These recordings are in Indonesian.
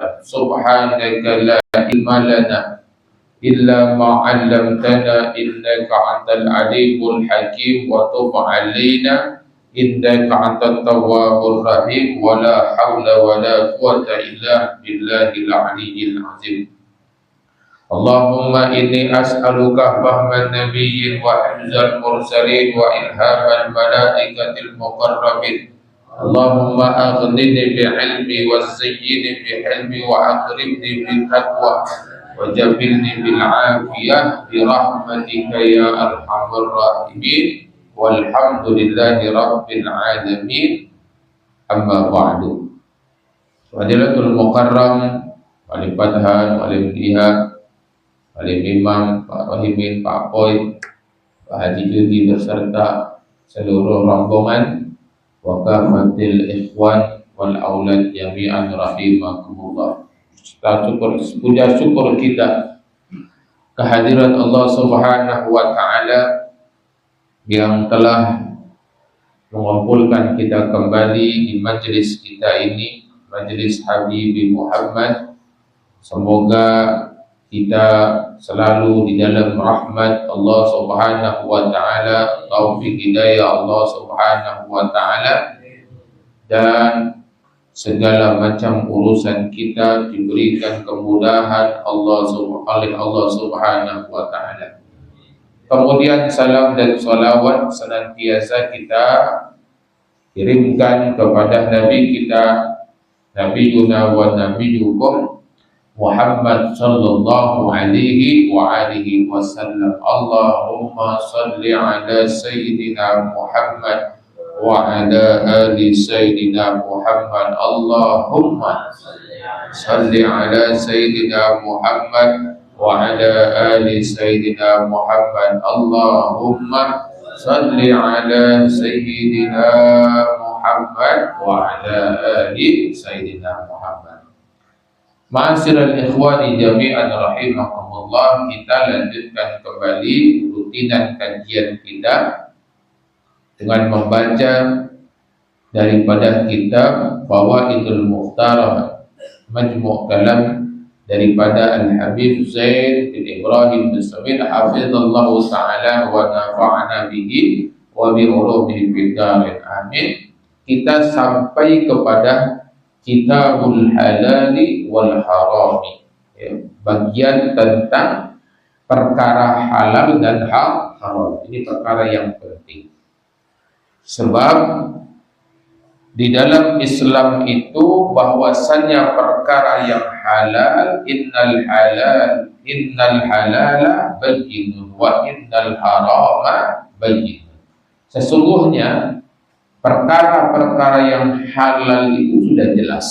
subhanaka la ilma lana illa ma 'allamtana innaka antal alimul hakim wa tub 'alaina innaka antat tawwabur rahim wa la haula wa la quwwata illa billahil aliyyil azim. Allahumma inni as'aluka fahman nabiyyin wa hifzal mursalin wa ilhamal malaikatil muqarrabin. Allahumma aghnini bi'ilmi wa zayyini bi'ilmi wa akrimni bil taqwa wa jabilni bil afiyah bi rahmatika ya arhamar rahimin walhamdulillahi rabbil alamin. Amma ba'du. Fadilatul mukarram wali padhan wali pihak wali imam, Pak Rohimin, Pak Poy, Pak Haji Judi beserta seluruh rombongan wakafatil ikhwan wal aulad jami'an rahimakumullah. Puja syukur kita kehadiran Allah Subhanahu wa taala yang telah mengumpulkan kita kembali di majelis kita ini, majelis Habib Muhammad. Semoga kita selalu di dalam rahmat Allah Subhanahu wa taala, taufik hidayah Allah Subhanahu wa taala, dan segala macam urusan kita diberikan kemudahan oleh Allah Subhanahu wa taala. Kemudian salam dan salawat senantiasa kita kirimkan kepada Nabi kita, Nabiyuna wa Nabiyukum Muhammad sallallahu alaihi wa alihi wasallam. Allahumma salli ala Sayyidina Muhammad wa ala ali Sayyidina Muhammad. Allahumma salli ala Sayyidina Muhammad wa ala ali Sayyidina Muhammad. Allahumma salli ala Sayyidina Muhammad wa ala ali Sayyidina Muhammad. Ma'asyiral ikhwani jami'an rahimakumullah, kita lanjutkan kembali rutinan kajian kita dengan membaca daripada kitab Fawaidul Mukhtarah, Majmu' Kalam daripada Al-Habib Zaid bin Ibrahim bin Samin hafizallahu ta'ala wa nafa'ana bihi wa bi ulumihi fid darin amin. Kita sampai kepada Kitabul Halali wal Harami, ya, bagian tentang perkara halal dan haram. Ini perkara yang penting, sebab di dalam Islam itu bahwasannya perkara yang halal, innal halala bayyinun wa innal harama bayyinun. Sesungguhnya perkara-perkara yang halal itu sudah jelas.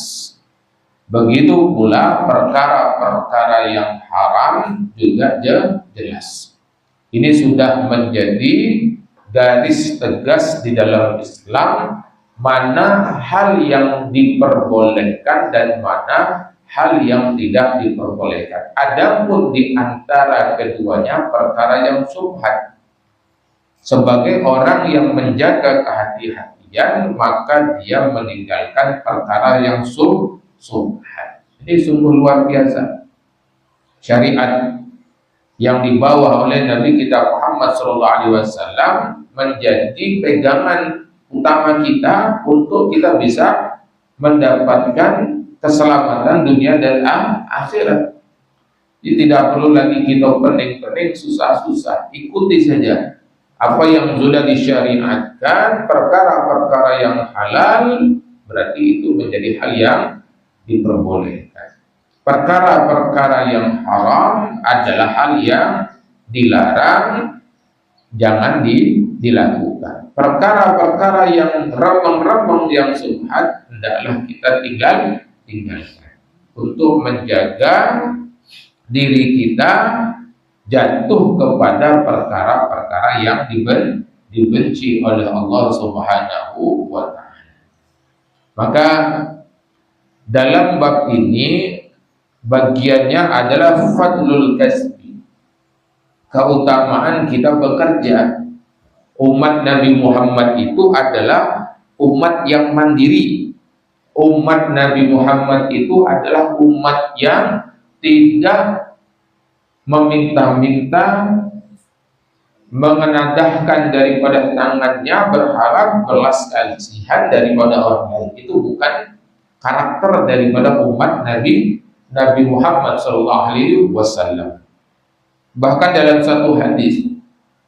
Begitu pula perkara-perkara yang haram juga jelas. Ini sudah menjadi garis tegas di dalam Islam, mana hal yang diperbolehkan dan mana hal yang tidak diperbolehkan. Adapun di antara keduanya perkara yang syubhat. Sebagai orang yang menjaga kehati-hatian, maka dia meninggalkan perkara yang syubhat. Ini sungguh luar biasa. Syariat yang dibawa oleh Nabi kita Muhammad SAW menjadi pegangan utama kita untuk kita bisa mendapatkan keselamatan dunia dan akhirat. Jadi tidak perlu lagi kita pening-pening, susah-susah. Ikuti saja apa yang sudah disyariatkan. Perkara-perkara yang halal berarti itu menjadi hal yang diperbolehkan. Perkara-perkara yang haram adalah hal yang dilarang, jangan dilakukan. Perkara-perkara yang remeng-remeng, yang syubhat, hendaklah kita tinggalkan untuk menjaga diri kita jatuh kepada perkara-perkara yang dibenci oleh Allah Subhanahu wa ta'ala. Maka dalam bab ini bagiannya adalah fadlul kasbi, keutamaan kita bekerja. Umat Nabi Muhammad itu adalah umat yang mandiri, umat Nabi Muhammad itu adalah umat yang tidak meminta-minta, mengenadahkan daripada tangannya, berharap belas kasihan daripada orang lain. Itu bukan karakter daripada umat Nabi Muhammad SAW. Bahkan dalam satu hadis,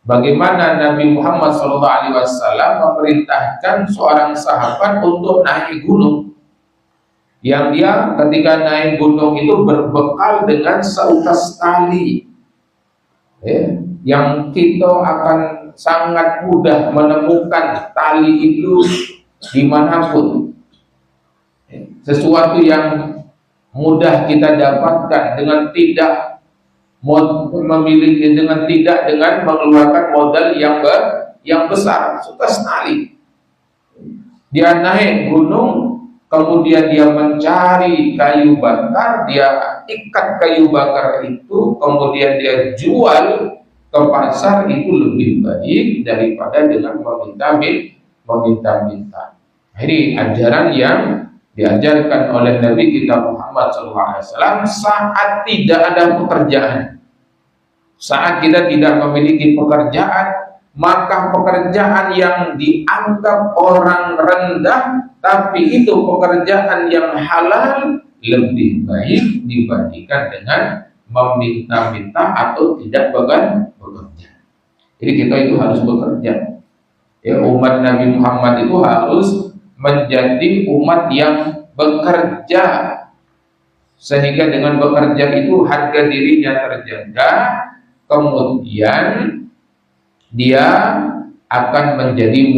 bagaimana Nabi Muhammad SAW memerintahkan seorang sahabat untuk naik gunung, yang dia ketika naik gunung itu berbekal dengan seutas tali, yang kita akan sangat mudah menemukan tali itu dimanapun. Sesuatu yang mudah kita dapatkan dengan tidak memiliki, dengan mengeluarkan modal yang besar, seutas tali. Dia naik gunung, kemudian dia mencari kayu bakar, dia ikat kayu bakar itu, kemudian dia jual ke pasar. Itu lebih baik daripada dengan meminta-minta. Ini ajaran yang diajarkan oleh Nabi kita Muhammad SAW saat tidak ada pekerjaan. Saat kita tidak memiliki pekerjaan, maka pekerjaan yang dianggap orang rendah, tapi itu pekerjaan yang halal, lebih baik dibandingkan dengan meminta-minta atau tidak bekerja. Jadi kita itu harus bekerja. Ya, umat Nabi Muhammad itu harus menjadi umat yang bekerja, sehingga dengan bekerja itu harga dirinya terjaga, kemudian dia akan menjadi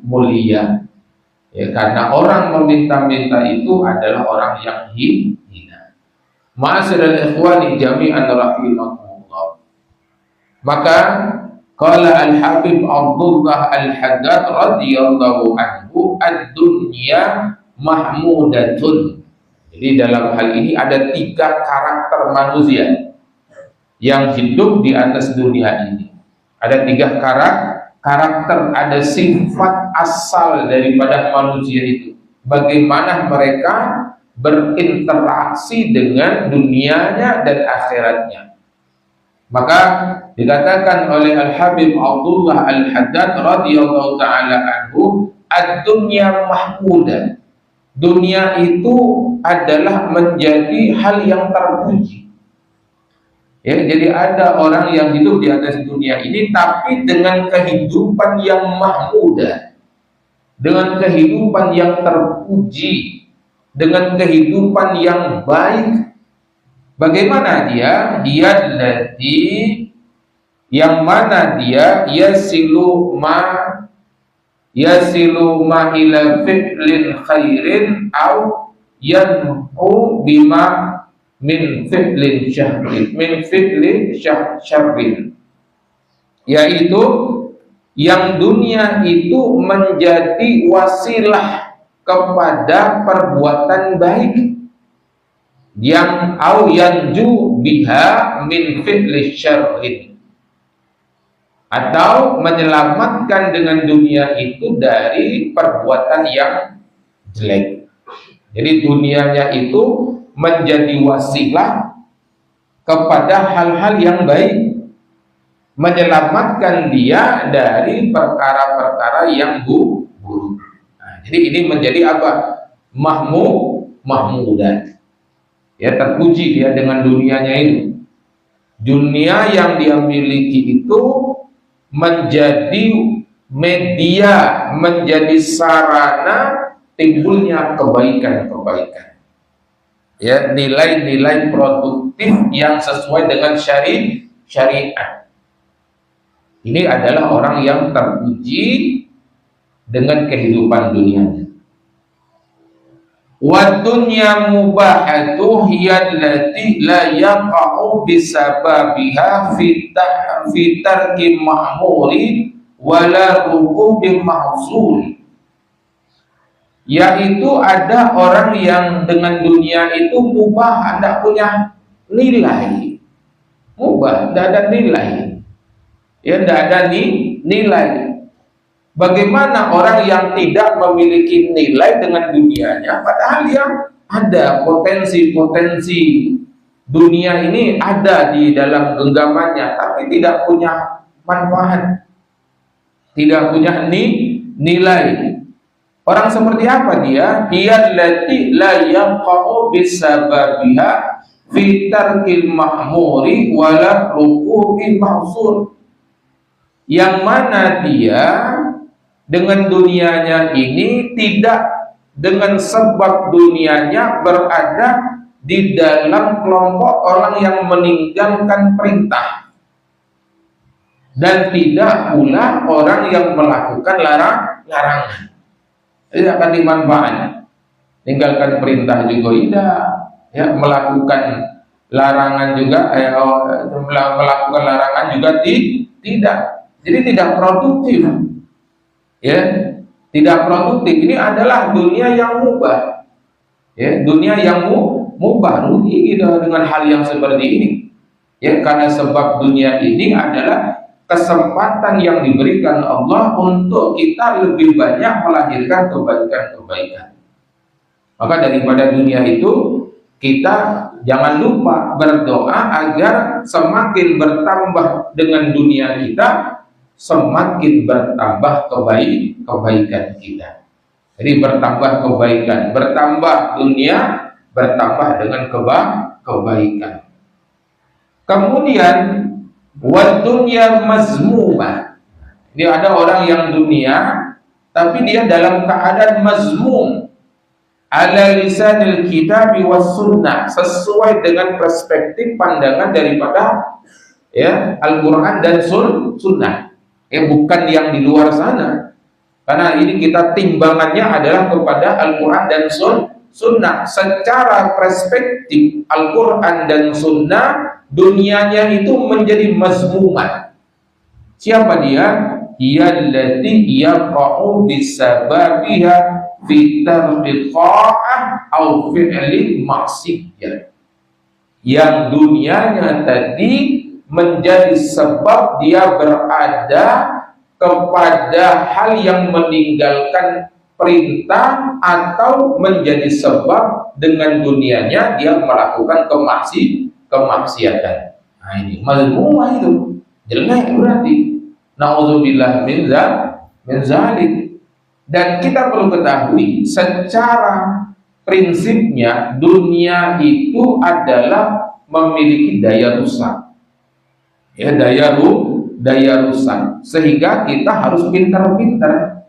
mulia. Ya, karena orang meminta-minta itu adalah orang yang hina. Ma'asyiral ikhwani jami'an rahimakumullah. Maka qala al-Habib Abdullah Al-Haddad radhiyallahu anhu, ad-dunya mahmudatun. Jadi dalam hal ini ada 3 karakter manusia yang hidup di atas dunia ini. Ada 3 karakter, ada sifat asal daripada manusia itu. Bagaimana mereka berinteraksi dengan dunianya dan akhiratnya. Maka dikatakan oleh Al-Habib Abdullah Al-Haddad radhiyallahu ta'ala anhu, ad-dunya mahmudah. Dunia itu adalah menjadi hal yang terpuji. Ya, jadi ada orang yang hidup di atas dunia ini tapi dengan kehidupan yang mahmudah, dengan kehidupan yang terpuji, dengan kehidupan yang baik. Bagaimana dia? Dia lati yang mana dia yasilu ma ila fi'lin khairin au yanhu bima min fi'lin syarrin, yaitu yang dunia itu menjadi wasilah kepada perbuatan baik, yang au yanju biha min fi'li syarrin, atau menyelamatkan dengan dunia itu dari perbuatan yang jelek. Jadi dunianya itu menjadi wasilah kepada hal-hal yang baik, menyelamatkan dia dari perkara-perkara yang buruk. Nah, jadi ini menjadi apa? Mahmudan. Ya, terpuji dia dengan dunianya itu. Dunia yang dia miliki itu menjadi media, menjadi sarana timbulnya kebaikan-kebaikan. Ya, nilai-nilai produktif yang sesuai dengan syariat. Ini adalah orang yang terpuji dengan kehidupan dunianya. Wa dunya mubahatu hiya allati la yaqa'u bisababiha fi tarki ma'muri wala rukubi mahzuri. Yaitu ada orang yang dengan dunia itu mubah, tidak punya nilai. Mubah, tidak ada nilai. Ya, tidak ada nilai. Bagaimana orang yang tidak memiliki nilai dengan dunianya, padahal dia ada potensi-potensi dunia ini ada di dalam genggamannya, tapi tidak punya manfaat, tidak punya nilai. Orang seperti apa dia? Allati la yaqa'u bisababiha fi tarkil mahmuri wala rukubil mahzur. Yang mana dia dengan dunianya ini tidak dengan sebab dunianya berada di dalam kelompok orang yang meninggalkan perintah, dan tidak pula orang yang melakukan larangan. Tidak akan dimanfaatkan. Tinggalkan perintah juga tidak, ya, melakukan larangan juga, melakukan larangan juga tidak. Jadi tidak produktif. Ya, tidak produktif. Ini adalah dunia yang mubah. Ya, dunia yang mubah, rugi dengan hal yang seperti ini. Ya, karena sebab dunia ini adalah kesempatan yang diberikan Allah untuk kita lebih banyak melahirkan kebaikan-kebaikan. Maka daripada dunia itu, kita jangan lupa berdoa agar semakin bertambah dengan dunia kita, semakin bertambah kebaikan kita. Jadi bertambah kebaikan, bertambah dunia, bertambah dengan kebaikan. Kemudian wad dunya mazmumah. Ini ada orang yang dunia tapi dia dalam keadaan mazmum ala lisanil kitab was sunnah, sesuai dengan perspektif pandangan daripada ya Al-Qur'an dan sunnah. Bukan yang di luar sana. Karena ini kita timbangannya adalah kepada Al-Quran dan Sunnah. Secara perspektif Al-Quran dan Sunnah, dunianya itu menjadi mazmuman. Siapa dia? Allati yaqa'u bisababiha fi tarki ta'ah aw fi'li maksiyah. Yang dunianya tadi menjadi sebab dia berada kepada hal yang meninggalkan perintah, atau menjadi sebab dengan dunianya dia melakukan kemaksiatan. Nah ini mazmumah, itu jelek berarti. Nauzubillah min zalik. Dan kita perlu ketahui secara prinsipnya dunia itu adalah memiliki daya rusak. Ya, daya rusak, sehingga kita harus pintar-pintar.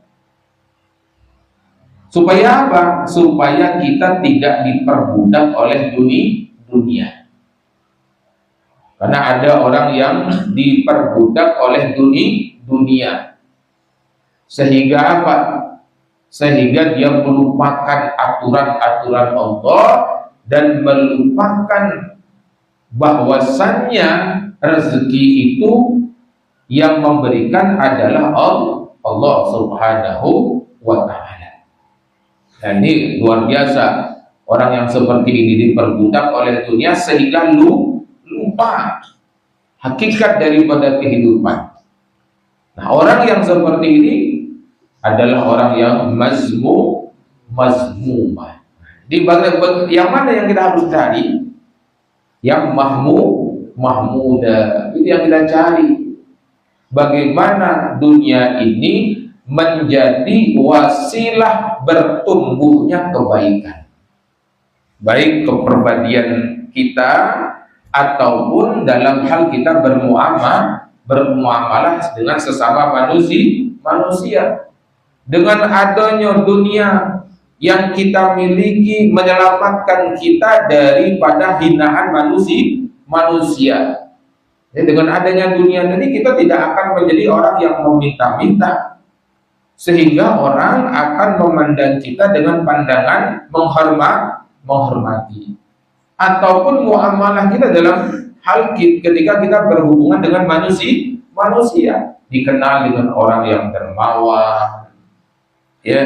Supaya apa? Supaya kita tidak diperbudak oleh dunia. Karena ada orang yang diperbudak oleh dunia. Sehingga apa? Sehingga dia melupakan aturan-aturan Allah dan melupakan bahwasannya rezeki itu yang memberikan adalah Allah Subhanahu wa ta'ala. Nah ini luar biasa. Orang yang seperti ini diperbudak oleh dunia sehingga lupa hakikat daripada kehidupan. Nah orang yang seperti ini adalah orang yang mazmumah. Di bagian yang mana yang kita harus cari? Yang mahmuda, itu yang kita cari. Bagaimana dunia ini menjadi wasilah bertumbuhnya kebaikan, baik kepribadian kita ataupun dalam hal kita bermuamalah dengan sesama manusia. Dengan adanya dunia yang kita miliki menyelamatkan kita daripada hinaan manusia. Jadi dengan adanya dunia tadi kita tidak akan menjadi orang yang meminta-minta, sehingga orang akan memandang kita dengan pandangan menghormati. Ataupun muamalah kita dalam hal ketika kita berhubungan dengan manusia dikenal dengan orang yang dermawan, ya,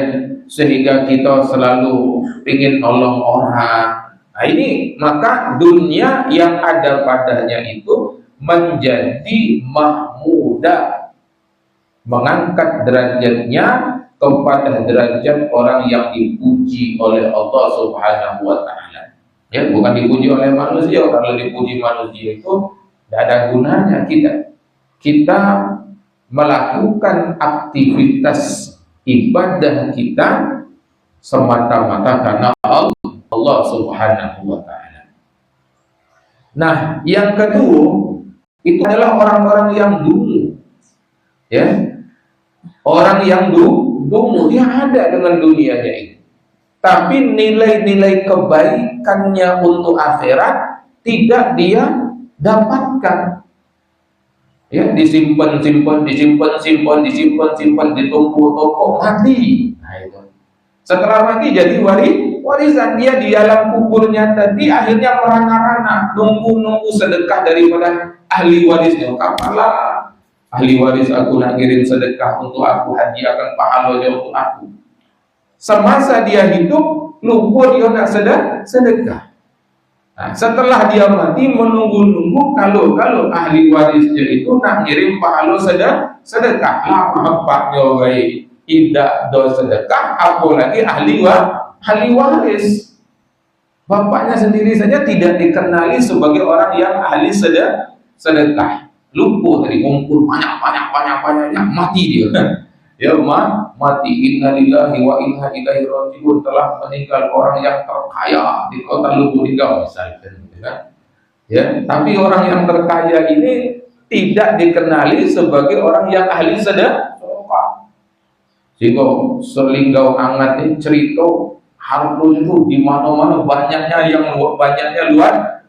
sehingga kita selalu ingin nolong orang. Nah ini maka dunia yang ada padanya itu menjadi mahmudah, mengangkat derajatnya kepada derajat orang yang dipuji oleh Allah Subhanahu wa taala. Ya, bukan dipuji oleh manusia. Kalau dipuji manusia itu tidak ada gunanya kita. Kita melakukan aktivitas ibadah kita semata-mata karena Allah Subhanahu wa taala. Nah, yang kedua itu adalah orang-orang yang dulu, ya. Orang yang dulu dia ada dengan dunianya itu, tapi nilai-nilai kebaikannya untuk akhirat tidak dia dapatkan. Ya, disimpan, ditumpuk-tumpuk, mati. Nah, itu. Setelah mati jadi warisan dia di dalam kuburnya tadi akhirnya merana-rana, nunggu sedekah daripada ahli warisnya. Kapalah ahli waris aku nak kirim sedekah untuk aku, hadiahkan pahalanya untuk aku. Semasa dia hidup lupa dia nak sedekah. Nah, setelah dia mati menunggu kalau ahli warisnya itu nak ngirim pahala sedekah, apa-apanya baik tidak do sedekah, apalagi ahli waris. Bapaknya sendiri saja tidak dikenali sebagai orang yang ahli sedekah. Lupa dari ngumpul banyak mati dia. Ya, mati. Innalillahi wa inna ilaihi raji'un. Telah meninggal orang yang terkaya di kota Lubulingga misalkan, kan? Ya, tapi orang yang terkaya ini tidak dikenali sebagai orang yang ahli sedekah. Sehingga selinggau hangat ini cerita harta itu di mana-mana banyaknya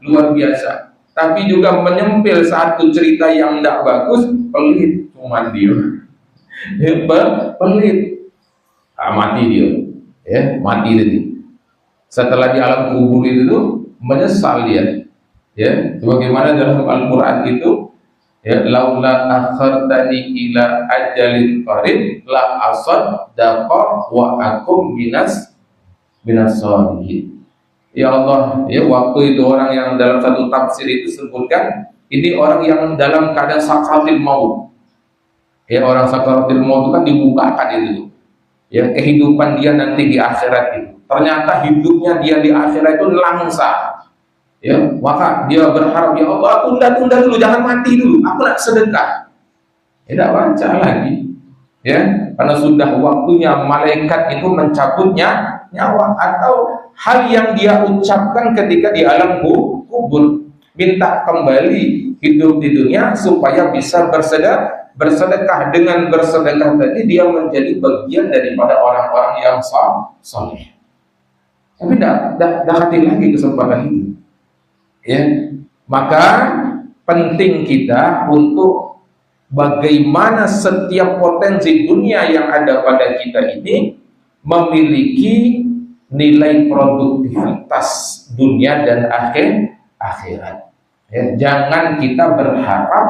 luar biasa. Tapi juga menyempil satu cerita yang tidak bagus, pelit cuma dia. Ya, pelit. Mati dia. Ya, mati tadi. Setelah di alam kubur itu menyesal dia. Ya, sebagaimana dalam Al-Qur'an itu, ya, laula akhartani ila ajalin qarib la asaddaqa wa akum minas shalihin. Ya Allah, ya, waktu itu orang yang dalam satu tafsir itu sebutkan ini orang yang dalam keadaan sakaratul maut. Ya, orang sakaratul maut itu kan dibukakan itu. Ya, kehidupan dia nanti di akhirat itu. Ternyata hidupnya dia di akhirat itu langsa. Ya, maka dia berharap, ya Allah, tunda dulu, jangan mati dulu. Aku nak sedekah. Tidak baca lagi. Ya, karena sudah waktunya malaikat itu mencabutnya nyawa, atau hal yang dia ucapkan ketika di alam kubur, minta kembali hidup di dunia supaya bisa bersedekah. Dengan bersedekah tadi dia menjadi bagian daripada orang-orang yang saleh. Tapi dah hati lagi kesempatan itu. Ya, maka penting kita untuk bagaimana setiap potensi dunia yang ada pada kita ini memiliki nilai produktivitas dunia dan akhirat. Ya, jangan kita berharap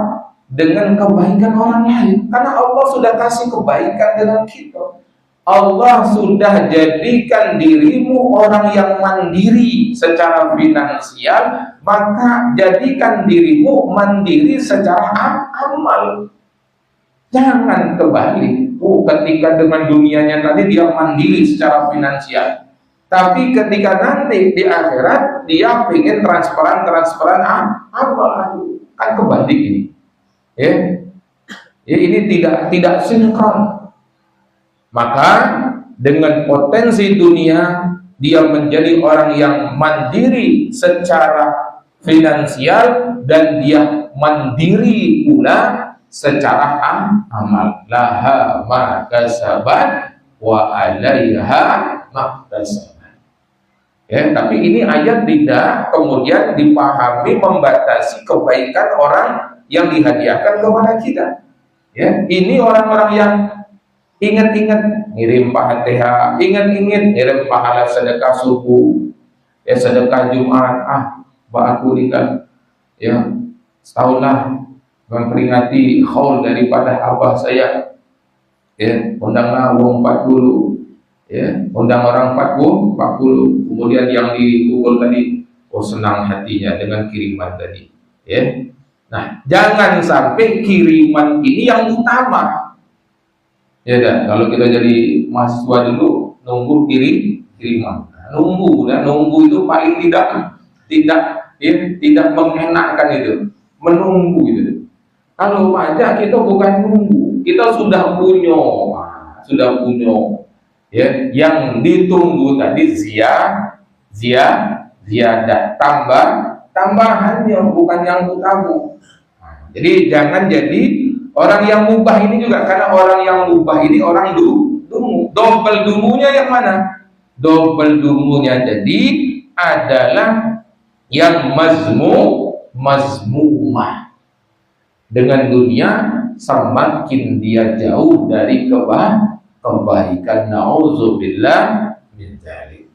dengan kebaikan orang lain, karena Allah sudah kasih kebaikan dengan kita. Allah sudah jadikan dirimu orang yang mandiri secara finansial, maka jadikan dirimu mandiri secara amal. Jangan kebalik. Ketika dengan dunianya tadi dia mandiri secara finansial, tapi ketika nanti di akhirat dia ingin transparan amal, kan kebalik ini. Ya, ini tidak sinkron. Maka dengan potensi dunia dia menjadi orang yang mandiri secara finansial dan dia mandiri pula secara amal. Laha ma kasabat wa 'alaiha ma kasabat. Ya, tapi ini ayat tidak kemudian dipahami membatasi kebaikan orang yang dihadiahkan kepada kita. Ya, ini orang-orang yang ingat-ingat ngirim Fatihah, ingat-ingat ngirim pahala sedekah subuh, ya sedekah Jumat, aku nikah, ya setahun lah memperingati haul daripada abah saya, ya undanglah wong 40, ya undang orang 40, kemudian yang dikumpul tadi, senang hatinya dengan kiriman tadi, ya. Nah, jangan sampai kiriman ini yang utama. Ya dah, kalau kita jadi mahasiswa dulu nunggu kiriman. Nunggu itu paling tidak mengenakan itu, menunggu itu. Kalau pajak kita bukan nunggu, kita sudah punya, ya, yang ditunggu tadi ziyadah, tambahannya bukan yang utama. Jadi jangan jadi orang yang mubah ini juga, karena orang yang mubah ini orang dungu. Double dungunya yang mana? Double dungunya jadi adalah yang mazmumah. Dengan dunia semakin dia jauh dari kebaikan. Nauzubillah min dzalik.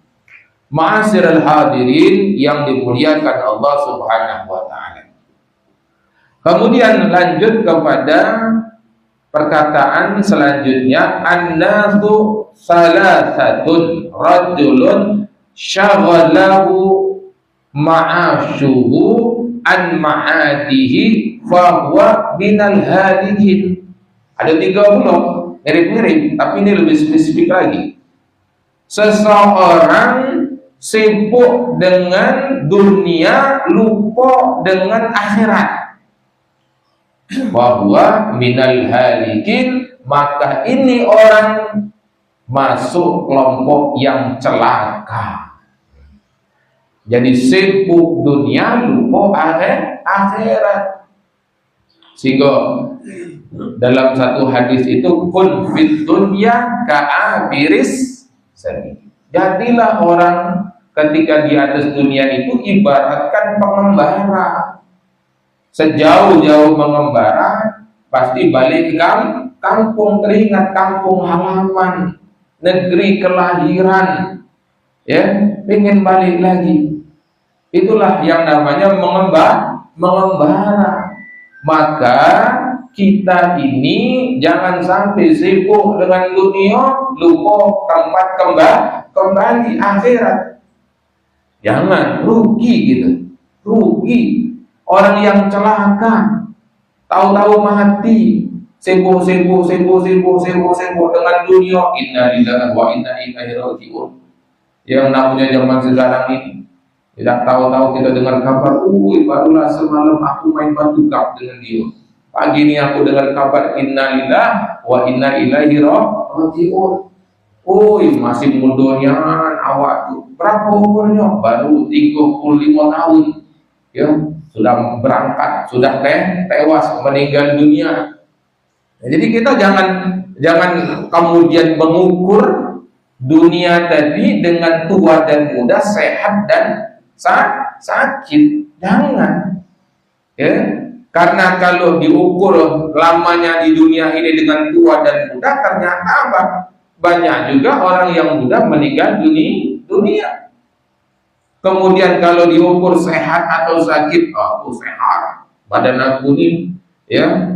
Ma'asyiral hadirin yang dimuliakan Allah Subhanahu wa taala. Kemudian lanjut kepada perkataan selanjutnya, annasu salasatun rajulun syaghalahu ma'ashuhu an ma'adihi fahuwa minal halikin. Ada 3 blok mirip-mirip, tapi ini lebih spesifik lagi. Seseorang sibuk dengan dunia, lupa dengan akhirat. Bahwa minal halikin, maka ini orang masuk kelompok yang celaka. Jadi sibuk dunia, lupa akhirat. Sehingga dalam satu hadis itu, kun fid dunya ka'abiris sabil. Jadilah orang ketika di atas dunia itu ibaratkan pengembara. Sejauh-jauh mengembara, pasti balik ke kampung, teringat kampung halaman, negeri kelahiran, ya, ingin balik lagi. Itulah yang namanya mengembara. Maka kita ini jangan sampai sibuk dengan dunia, lupa tempat kembali akhirat. Jangan, rugi gitu, rugi. Orang yang celaka, tahu-tahu mati, sibuk dengan dunia. Inna lillahi wa inna ilaihi raji'un. Yang namanya zaman sekarang ini, tidak tahu-tahu kita dengar kabar, barulah semalam aku main batu kap dengan dia. Pagi ini aku dengar kabar, inna lillahi wa inna ilaihi raji'un. Masih mudanya awak tuh. Berapa umurnya? Baru 35 tahun. Ya, sudah berangkat, sudah tewas, meninggal dunia. Jadi kita jangan kemudian mengukur dunia tadi dengan tua dan muda, sehat dan sakit. Jangan. Ya, karena kalau diukur lamanya di dunia ini dengan tua dan muda, ternyata apa? Banyak juga orang yang muda meninggal dunia. Kemudian kalau diukur sehat atau sakit, aku sehat, badan aku ini, ya,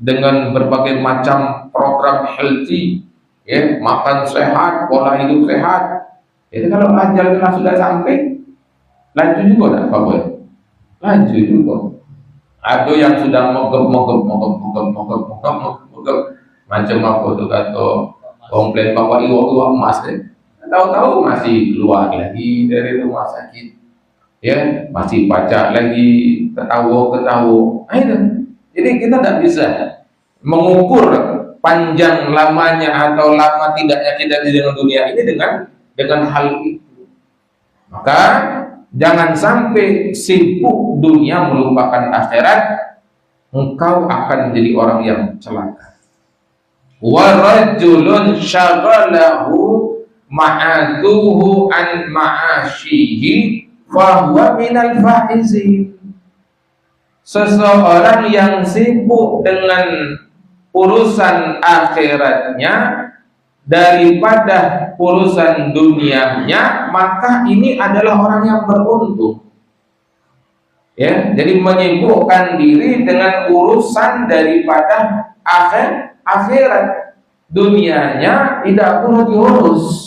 dengan berbagai macam program healthy, ya, makan sehat, pola hidup sehat. Jadi kalau ajal kita sudah sampai, lanjut juga tak apa-apa, lanjut juga. Ada yang sudah mogok, macam apa tuh kata komplain bahwa iwa emas deh. Tahu-tahu masih keluar lagi dari rumah sakit, ya, masih pajak lagi, ketawa. Jadi kita tidak bisa mengukur panjang lamanya atau lama tidaknya kita di dalam dunia ini dengan hal itu. Maka jangan sampai sibuk dunia melupakan akhirat, engkau akan menjadi orang yang celaka. Wa rajulun syaghalahu ma'aduhu an ma'ashihi fahuwa minal faizin. Seseorang yang sibuk dengan urusan akhiratnya daripada urusan dunianya, maka ini adalah orang yang beruntung. Ya, jadi menyibukkan diri dengan urusan daripada akhirat, dunianya tidak perlu diurus.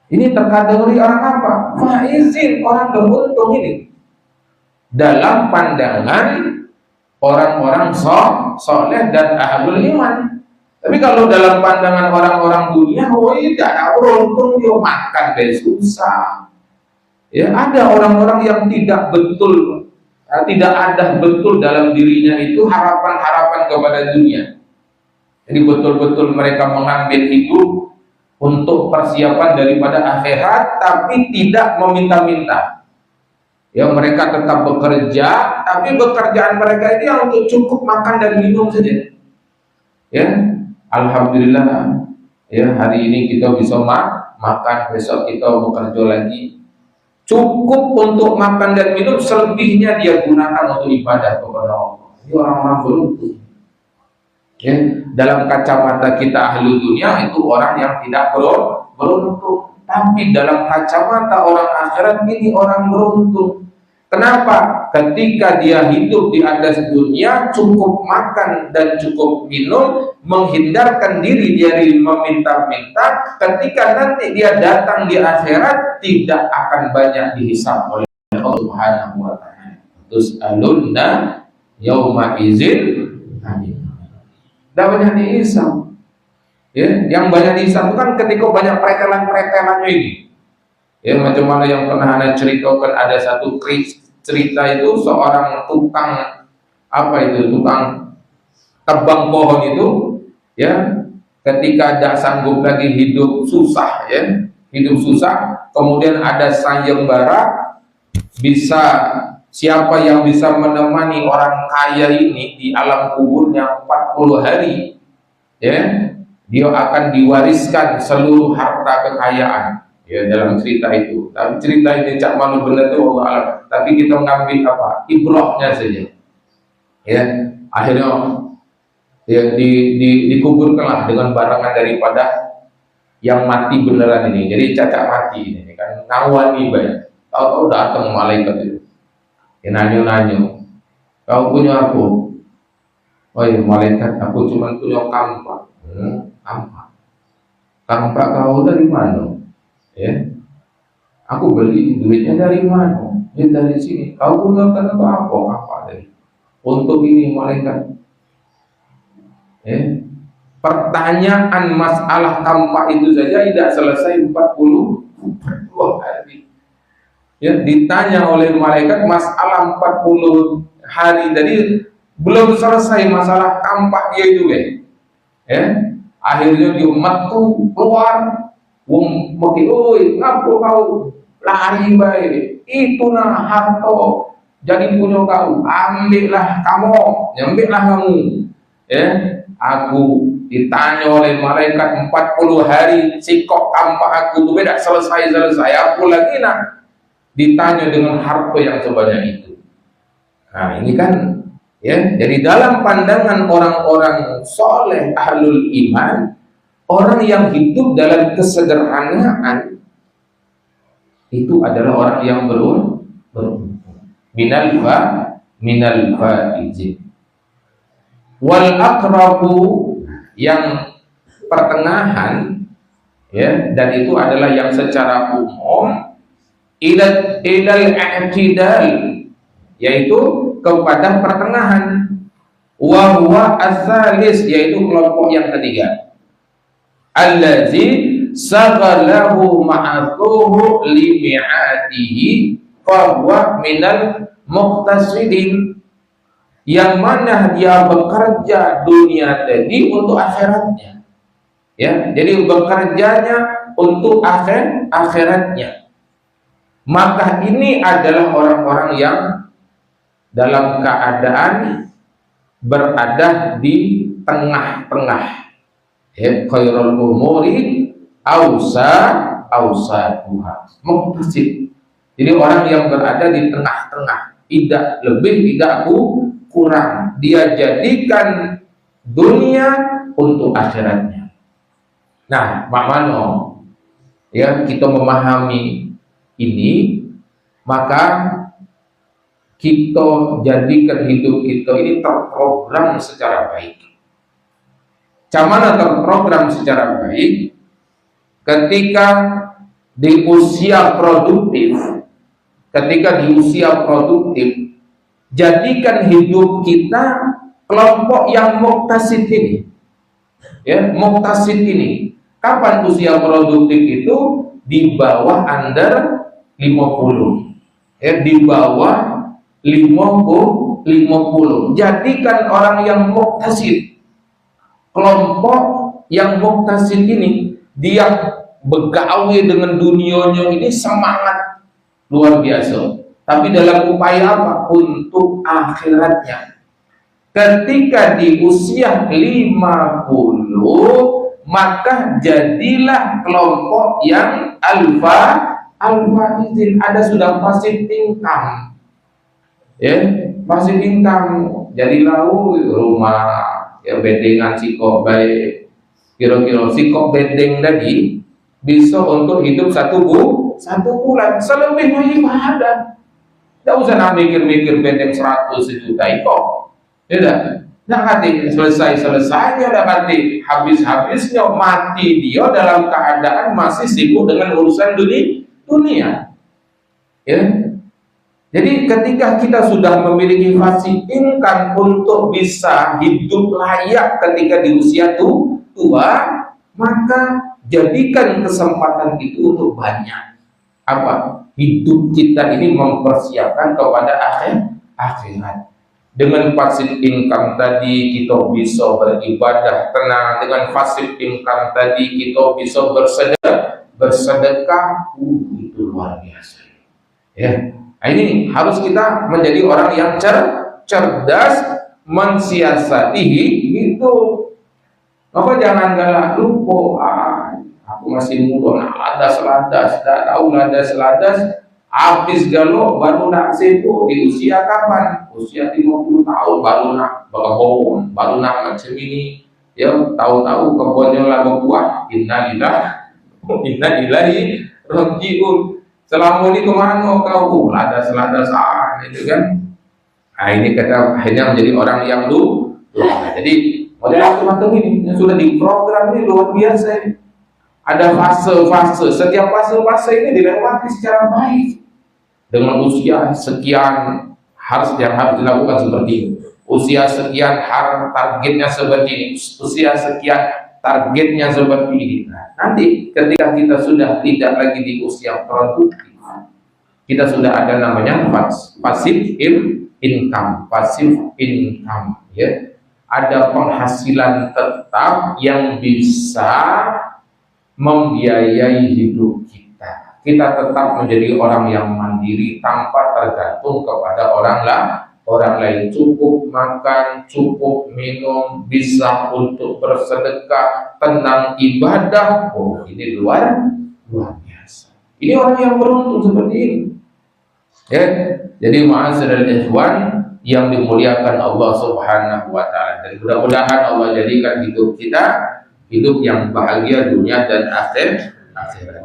Ini terkategori orang apa? Faizin, orang beruntung ini. Dalam pandangan orang-orang soleh dan ahlul iman. Tapi kalau dalam pandangan orang-orang dunia, oh tidak, beruntung dia makan kayak susah. Ya, ada orang-orang yang tidak betul, tidak ada betul dalam dirinya itu harapan-harapan kepada dunia. Jadi betul-betul mereka mengambil hidup untuk persiapan daripada akhirat, tapi tidak meminta-minta. Ya, mereka tetap bekerja, tapi pekerjaan mereka ini untuk cukup makan dan minum saja. Ya, alhamdulillah. Ya, hari ini kita bisa makan, besok kita bekerja lagi. Cukup untuk makan dan minum, selebihnya dia gunakan untuk ibadah kepada Allah. Ini orang-orang beruntung. Ya, dalam kacamata kita ahli dunia itu orang yang tidak beruntung. Tapi dalam kacamata orang akhirat ini orang beruntung. Kenapa? Ketika dia hidup di atas dunia, cukup makan dan cukup minum, menghindarkan diri dari meminta-minta. Ketika nanti dia datang di akhirat, tidak akan banyak dihisab oleh Allah Subhanahu wa ta'ala. Terus alunna yauma izin amin. Tidak banyak dihisab. Ya, yang banyak dihisab itu kan ketika banyak pretelan-pretelannya ini. Ya, macam mana yang pernah Anda ceritakan, ada satu cerita itu seorang tukang tukang tebang pohon itu, ya, ketika tidak sanggup lagi hidup susah, kemudian ada sayembara, siapa yang bisa menemani orang kaya ini di alam kuburnya 40 hari, ya, dia akan diwariskan seluruh harta kekayaan. Ya, dalam cerita itu. Tapi cerita ini cak mana benar itu Allah alam. Tapi kita mengambil ibrahnya saja. Ya, akhirnya ya dikuburkanlah dengan barangan daripada yang mati beneran ini. Jadi cacat mati ini kan ngawani banyak. Tahu datang malaikat itu. Ya, nanyo. Kau punya apa? Oh ya, malaikat, aku cuma punya kampak. Kampak kau dari mana? Ya, aku beli duitnya dari mana? Ya, dari sini. Kau gunakan apa dari? Untuk ini malaikat. Ya, pertanyaan masalah kampak itu saja tidak selesai 40 hari. Ya, ditanya oleh malaikat masalah 40 hari tadi belum selesai masalah kampak dia itu, ya. Akhirnya dia metu keluar. Wong maki, oi, ngapa kau lari baik? Itu nah harta jadi punya kau. Ambillah kamu. Ya, aku ditanya oleh malaikat 40 hari sikok kampak aku itu tidak selesai. Aku lagi nak ditanya dengan harta yang sebanyak itu. Nah, ini kan, ya, jadi dalam pandangan orang-orang soleh ahlul iman, orang yang hidup dalam kesederhanaan itu adalah orang yang beruntung. Minal faizin. Wal aqrabu, yang pertengahan, ya, dan itu adalah yang secara umum ilal i'tidal, yaitu kepada pertengahan. Wa huwa as-salis, yaitu kelompok yang ketiga. Allazi saghalahu ma'atuhu limi'atihi fahuwa minal muqtasidin, yang mana dia bekerja dunia tadi untuk akhiratnya. Ya, jadi bekerjanya untuk akhiratnya. Maka ini adalah orang-orang yang dalam keadaan berada di tengah-tengah. Khairul umuri awsatuha muqtasid. Jadi orang yang berada di tengah-tengah, tidak lebih tidak kurang. Dia jadikan dunia untuk akhiratnya. Nah, makmano, ya, kita memahami ini, maka kita jadikan hidup kita ini terprogram secara baik. Camana terprogram secara baik ketika di usia produktif, jadikan hidup kita kelompok yang muqtasid ini. Ya, muktasid ini kapan usia produktif itu? Di bawah under 50. Ya, di bawah 50. Jadikan orang yang muktasid, kelompok yang muktasid ini, dia begawe dengan dunianya ini semangat luar biasa. Tapi dalam upaya apa? Untuk akhiratnya. Ketika di usia 50, maka jadilah kelompok yang alfa izin, ada sudah passive income. Ya, passive income. Jadilah rumah ya bedengan sikok baik. Kira-kira sikok bedeng tadi bisa untuk hidup satu bulan. Selebihnya ibadah. Tidak usah nak mikir-mikir bedeng 100 juta ikut. Tidak. Nah, nanti selesainya dan nanti habisnya mati dia dalam keadaan masih sibuk dengan urusan dunia. Ya. Jadi ketika kita sudah memiliki passive income untuk bisa hidup layak ketika di usia tua, maka jadikan kesempatan itu untuk banyak. Apa? Hidup kita ini mempersiapkan kepada akhirat. Dengan passive income tadi kita bisa beribadah tenang. Dengan passive income tadi kita bisa bersedekah. Itu luar biasa. Ya, ini harus kita menjadi orang yang cerdas, mensiasati hidup. Maka jangan galak lupa. Aku masih muda, nak ladas, tak tahu ladas, habis galau baru nak sibuk. Di usia kapan? Usia 50 tahun baru nak berkebun, baru nak macam ini. Ya, tahu-tahu kebunnya lah berbuah. Innalillahi rajiun. Selama ini kemana kau? Ladas, itu kan? Nah, ini kata akhirnya menjadi orang yang jadi model macam ini yang sudah diprogram ini luar biasa. Ada fase-fase, setiap fase-fase ini dilewati secara baik. Dengan usia sekian harus dilakukan seperti ini. Usia sekian targetnya seperti ini. Usia sekian targetnya seperti ini. Nah, nanti ketika kita sudah tidak lagi di usia produktif, kita sudah ada namanya passive income, ya. Ada penghasilan tetap yang bisa membiayai hidup kita. Kita tetap menjadi orang yang mandiri tanpa tergantung kepada orang lain. Cukup makan, cukup minum, bisa untuk bersedekah, tenang ibadah. Oh, ini luar biasa. Ini orang yang beruntung seperti ini. Ya, jadi ma'asyiral ikhwan yang dimuliakan Allah Subhanahu wa taala. Dan mudah-mudahan Allah jadikan hidup kita hidup yang bahagia dunia dan akhirat.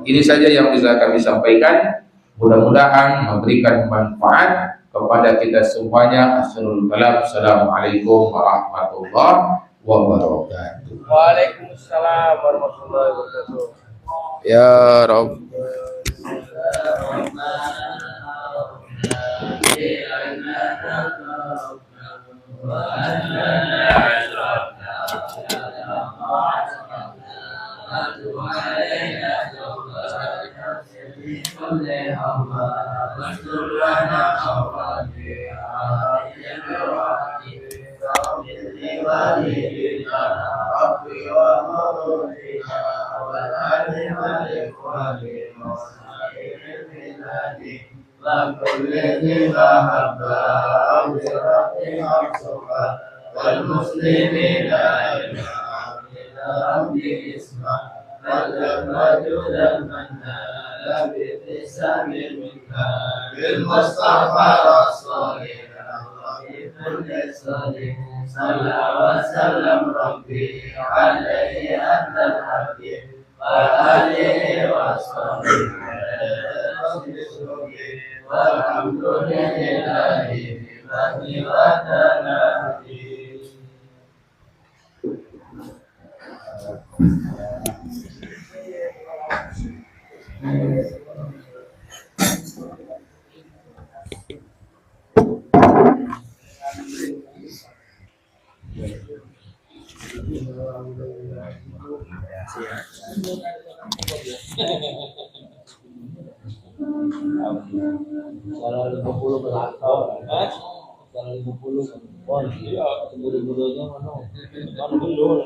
Ini saja yang bisa kami sampaikan. Mudah-mudahan memberikan manfaat kepada kita semuanya. Assalamualaikum warahmatullahi wabarakatuh. Waalaikumsalam warahmatullahi wabarakatuh. Ya Rabb. والمسلمين والرجل المنال بابتسام منك بالمصطفى رسول الله في كل صديق صلى وسلم ربي عليه أنت الحبيب وآله وصحبه والحمد لله بمن وتنادي. Kalau 50 pon, iya, buru-burunya mana? Kan belum.